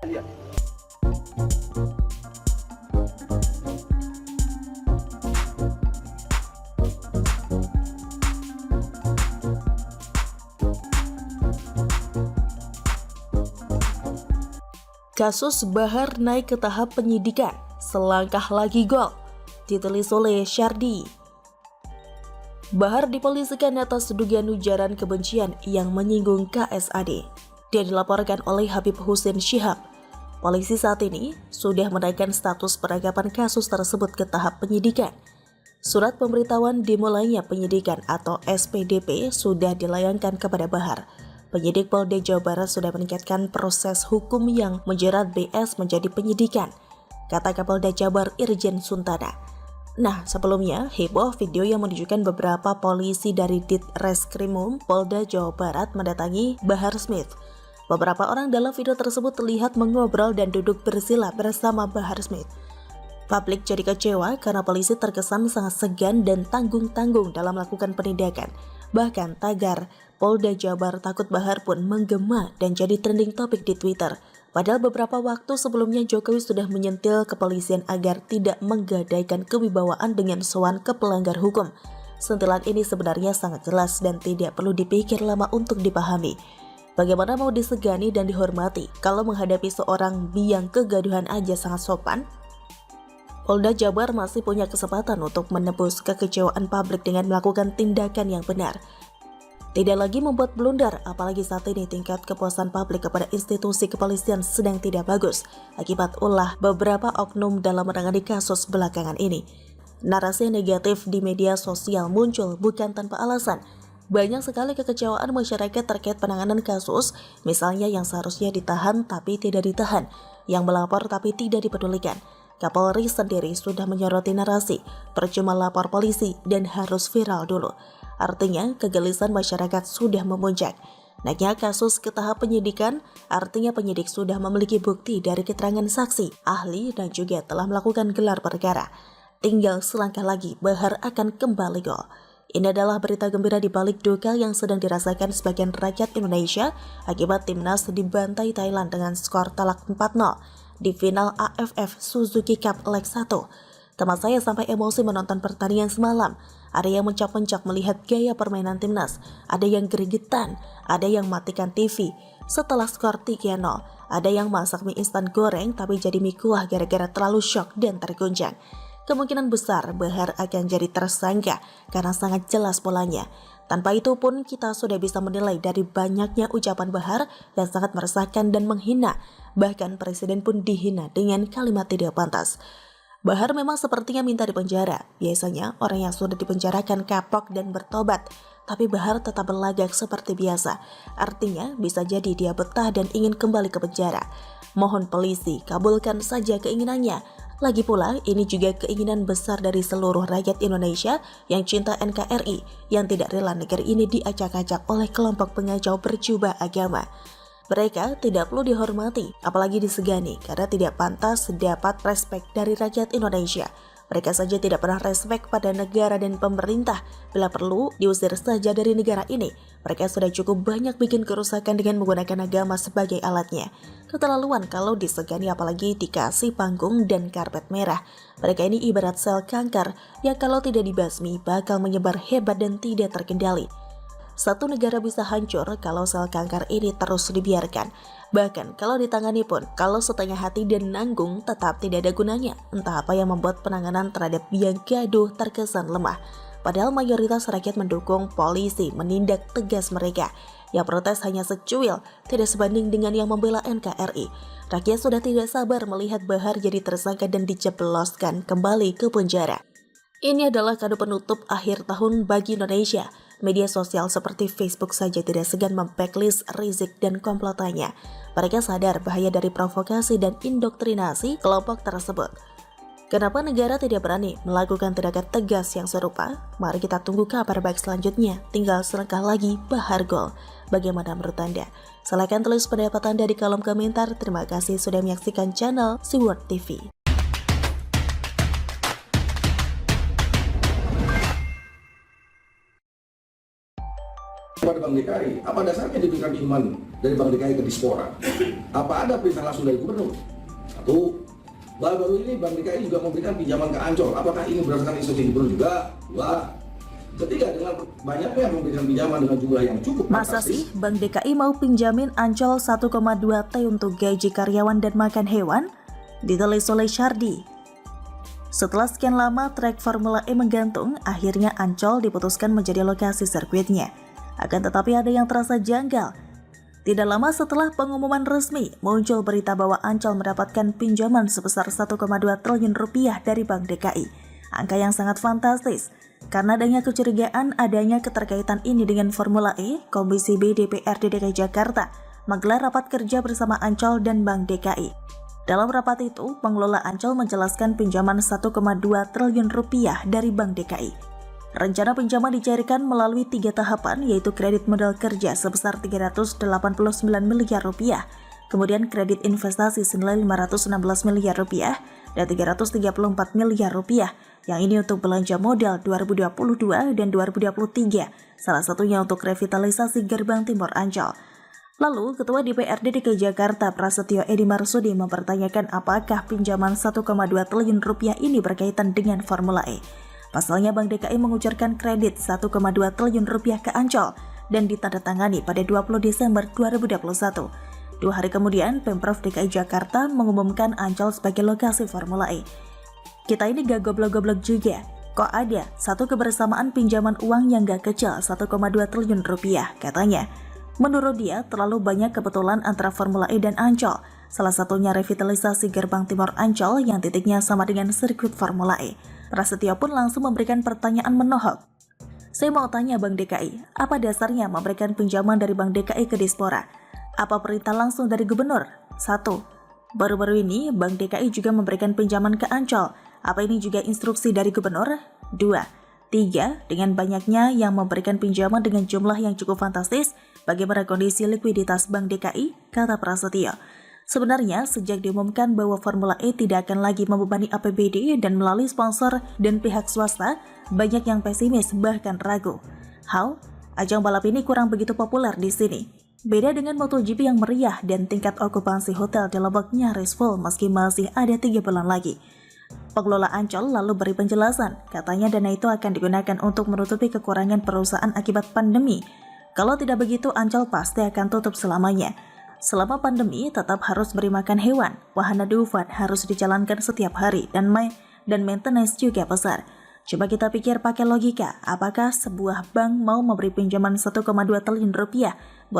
Iya. Kasus Bahar naik ke tahap penyidikan, selangkah lagi gol, ditulis oleh Syardi. Bahar dipolisikan atas dugaan ujaran kebencian yang menyinggung KSAD. Dia dilaporkan oleh Habib Hussein Syihab. Polisi saat ini sudah menaikkan status penangkapan kasus tersebut ke tahap penyidikan. Surat pemberitahuan dimulainya penyidikan atau SPDP sudah dilayangkan kepada Bahar. Penyidik Polda Jawa Barat sudah meningkatkan proses hukum yang menjerat BS menjadi penyidikan, kata Kapolda Jabar Irjen Suntana. Nah, sebelumnya heboh video yang menunjukkan beberapa polisi dari Ditreskrimum Polda Jawa Barat mendatangi Bahar Smith. Beberapa orang dalam video tersebut terlihat mengobrol dan duduk bersila bersama Bahar Smith. Publik jadi kecewa karena polisi terkesan sangat segan dan tanggung-tanggung dalam melakukan penindakan. Bahkan tagar Polda Jabar takut Bahar pun menggema dan jadi trending topik di Twitter. Padahal beberapa waktu sebelumnya Jokowi sudah menyentil kepolisian agar tidak menggadaikan kewibawaan dengan sowan ke pelanggar hukum. Sentilan ini sebenarnya sangat jelas dan tidak perlu dipikir lama untuk dipahami. Bagaimana mau disegani dan dihormati kalau menghadapi seorang biang kegaduhan aja sangat sopan? Polda Jabar masih punya kesempatan untuk menebus kekecewaan publik dengan melakukan tindakan yang benar. Tidak lagi membuat blunder, apalagi saat ini tingkat kepuasan publik kepada institusi kepolisian sedang tidak bagus akibat ulah beberapa oknum dalam menangani kasus belakangan ini. Narasi negatif di media sosial muncul bukan tanpa alasan. Banyak sekali kekecewaan masyarakat terkait penanganan kasus, misalnya yang seharusnya ditahan tapi tidak ditahan, yang melapor tapi tidak dipedulikan. Kapolri sendiri sudah menyoroti narasi, percuma lapor polisi dan harus viral dulu. Artinya, kegelisahan masyarakat sudah memuncak. Naiknya kasus ke tahap penyidikan, artinya penyidik sudah memiliki bukti dari keterangan saksi, ahli, dan juga telah melakukan gelar perkara. Tinggal selangkah lagi, Bahar akan kembali gol. Ini adalah berita gembira di balik duka yang sedang dirasakan sebagian rakyat Indonesia akibat timnas dibantai Thailand dengan skor telak 4-0 di final AFF Suzuki Cup Leg 1. Teman saya sampai emosi menonton pertandingan semalam. Ada yang mencak-mencak melihat gaya permainan timnas, ada yang gerigetan, ada yang matikan TV. Setelah skor 3-0, ada yang masak mie instan goreng tapi jadi mie kuah gara-gara terlalu syok dan terguncang. Kemungkinan besar Bahar akan jadi tersangka karena sangat jelas polanya. Tanpa itu pun kita sudah bisa menilai dari banyaknya ucapan Bahar yang sangat meresahkan dan menghina. Bahkan presiden pun dihina dengan kalimat tidak pantas. Bahar memang sepertinya minta dipenjara. Biasanya orang yang sudah dipenjarakan kapok dan bertobat. Tapi Bahar tetap berlagak seperti biasa. Artinya bisa jadi dia betah dan ingin kembali ke penjara. Mohon polisi kabulkan saja keinginannya. Lagi pula, ini juga keinginan besar dari seluruh rakyat Indonesia yang cinta NKRI, yang tidak rela negeri ini diacak-acak oleh kelompok pengacau berjubah agama. Mereka tidak perlu dihormati, apalagi disegani, karena tidak pantas dapat respek dari rakyat Indonesia. Mereka saja tidak pernah respek pada negara dan pemerintah. Bila perlu, diusir saja dari negara ini. Mereka sudah cukup banyak bikin kerusakan dengan menggunakan agama sebagai alatnya. Keterlaluan kalau disegani apalagi dikasih panggung dan karpet merah. Mereka ini ibarat sel kanker yang kalau tidak dibasmi bakal menyebar hebat dan tidak terkendali. Satu negara bisa hancur kalau sel kanker ini terus dibiarkan. Bahkan kalau ditangani pun, kalau setengah hati dan nanggung tetap tidak ada gunanya. Entah apa yang membuat penanganan terhadap biang gaduh terkesan lemah. Padahal mayoritas rakyat mendukung polisi menindak tegas mereka. Yang protes hanya secuil, tidak sebanding dengan yang membela NKRI. Rakyat sudah tidak sabar melihat Bahar jadi tersangka dan dijebloskan kembali ke penjara. Ini adalah kado penutup akhir tahun bagi Indonesia. Media sosial seperti Facebook saja tidak segan membacklist Rizik dan komplotannya. Mereka sadar bahaya dari provokasi dan indoktrinasi kelompok tersebut. Kenapa negara tidak berani melakukan tindakan tegas yang serupa? Mari kita tunggu kabar baik selanjutnya. Tinggal selangkah lagi Bahar gol. Bagaimana menurut Anda? Silahkan tulis pendapat Anda di kolom komentar. Terima kasih sudah menyaksikan channel Siward TV. Pada Bank DKI, apa dasarnya diberikan pinjaman dari Bank DKI ke Dispora? Apa ada perintah langsung dari gubernur? Satu, baru-baru ini Bank DKI juga memberikan pinjaman ke Ancol. Apakah ini berdasarkan instruksi gubernur juga? Dua. Ketiga, dengan banyaknya memberikan pinjaman dengan jumlah yang cukup Masa sih Bank DKI mau pinjamin Ancol 1,2 T untuk gaji karyawan dan makan hewan? Ditulis oleh Syardi. Setelah sekian lama trek Formula E menggantung, akhirnya Ancol diputuskan menjadi lokasi sirkuitnya. Akan tetapi ada yang terasa janggal. Tidak lama setelah pengumuman resmi, muncul berita bahwa Ancol mendapatkan pinjaman sebesar 1,2 triliun rupiah dari Bank DKI. Angka yang sangat fantastis. Karena adanya kecurigaan adanya keterkaitan ini dengan Formula E, Komisi B DPRD DKI Jakarta menggelar rapat kerja bersama Ancol dan Bank DKI. Dalam rapat itu, pengelola Ancol menjelaskan pinjaman 1,2 triliun rupiah dari Bank DKI. Rencana pinjaman dicairkan melalui 3 tahapan, yaitu kredit modal kerja sebesar 389 miliar rupiah, kemudian kredit investasi senilai 516 miliar rupiah, dan 334 miliar rupiah, yang ini untuk belanja modal 2022 dan 2023, salah satunya untuk revitalisasi Gerbang Timur Ancol. Lalu, Ketua DPRD DKI Jakarta Prasetyo Edi Marsudi mempertanyakan apakah pinjaman 1,2 triliun rupiah ini berkaitan dengan Formula E. Pasalnya Bank DKI mengucurkan kredit 1,2 triliun rupiah ke Ancol dan ditandatangani pada 20 Desember 2021. 2 hari kemudian, Pemprov DKI Jakarta mengumumkan Ancol sebagai lokasi Formula E. Kita ini gak goblok-goblok juga. Kok ada satu kebersamaan pinjaman uang yang gak kecil 1,2 triliun rupiah, katanya. Menurut dia, terlalu banyak kebetulan antara Formula E dan Ancol. Salah satunya revitalisasi Gerbang Timur Ancol yang titiknya sama dengan sirkuit Formula E. Prasetyo pun langsung memberikan pertanyaan menohok. Saya mau tanya Bank DKI, apa dasarnya memberikan pinjaman dari Bank DKI ke Dispora? Apa perintah langsung dari gubernur? 1. Baru-baru ini, Bank DKI juga memberikan pinjaman ke Ancol. Apa ini juga instruksi dari gubernur? 2. 3. Dengan banyaknya yang memberikan pinjaman dengan jumlah yang cukup fantastis, bagaimana kondisi likuiditas Bank DKI? Kata Prasetyo. Sebenarnya, sejak diumumkan bahwa Formula E tidak akan lagi membebani APBD dan melalui sponsor dan pihak swasta, banyak yang pesimis bahkan ragu. How? Ajang balap ini kurang begitu populer di sini. Beda dengan MotoGP yang meriah dan tingkat okupansi hotel di Lombok nyaris full meski masih ada 3 bulan lagi. Pengelola Ancol lalu beri penjelasan, katanya dana itu akan digunakan untuk menutupi kekurangan perusahaan akibat pandemi. Kalau tidak begitu, Ancol pasti akan tutup selamanya. Selama pandemi, tetap harus beri makan hewan, wahana dufan harus dijalankan setiap hari, dan maintenance juga besar. Coba kita pikir pakai logika, apakah sebuah bank mau memberi pinjaman 1,2 triliun rupiah buat